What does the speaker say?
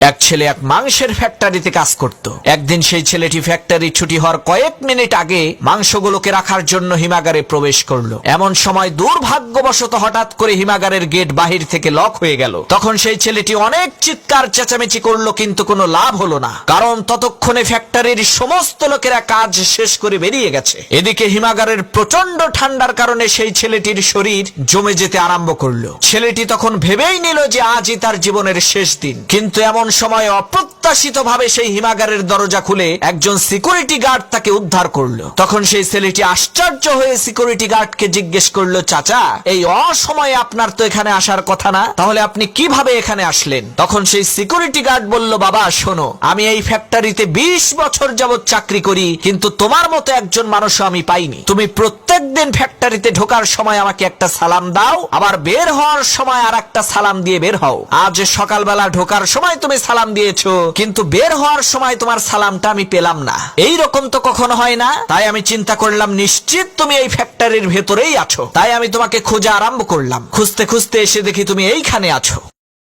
এক ছেলে এক মাংসের ফ্যাক্টরিতে কাজ করত। একদিন সেই ছেলেটি ফ্যাক্টরি ছুটি হওয়ার কয়েক মিনিট আগে মাংসগুলোকে রাখার জন্য হিমাগারে প্রবেশ করলো। এমন সময় দুর্ভাগ্যবশত হঠাৎ করে হিমাগারের গেট বাহির থেকে লক হয়ে গেল। তখন সেই ছেলেটি অনেক চিৎকার চেঁচামেচি করলো, কিন্তু কোনো লাভ হলো না, কারণ ততক্ষণে ফ্যাক্টরির সমস্ত লোকেরা কাজ শেষ করে বেরিয়ে গেছে। এদিকে হিমাগারের প্রচন্ড ঠান্ডার কারণে সেই ছেলেটির শরীর জমে যেতে আরম্ভ করলো। ছেলেটি তখন ভেবেই নিল যে আজই তার জীবনের শেষ দিন। কিন্তু এমন সময় অপ্রত্যাশিতভাবে সেই হিমাগারের দরজা খুলে একজন সিকিউরিটি গার্ড তাকে উদ্ধার করলো। তখন সেই ছেলেটি আশ্চর্য হয়ে সিকিউরিটি গার্ডকে জিজ্ঞেস করলো, চাচা, এই অসময়ে আপনার তো এখানে আসার কথা না, তাহলে আপনি কিভাবে এখানে আসলেন? তখন সেই সিকিউরিটি গার্ড বলল, বাবা শোনো, আমি এই ফ্যাক্টরিতে 20 বছর যাবত চাকরি করি, কিন্তু তোমার মতো একজন মানুষও আমি পাইনি। তুমি প্রত্যেকদিন ফ্যাক্টরিতে ঢোকার সময় আমাকে একটা সালাম দাও, আবার বের হওয়ার সময় আর একটা সালাম দিয়ে বের হও। আজ সকালবেলা ঢোকার সময় তুমি সালাম দিয়েছো, কিন্তু বের হওয়ার সময় তোমার সালামটা আমি পেলাম না। এই রকম তো কখনো হয় না। তাই আমি চিন্তা করলাম, নিশ্চিত তুমি এই ফ্যাক্টরির ভেতরেই আছো। তাই আমি তোমাকে খোঁজা আরম্ভ করলাম। খুঁজতে খুঁজতে এসে দেখি তুমি এইখানে আছো।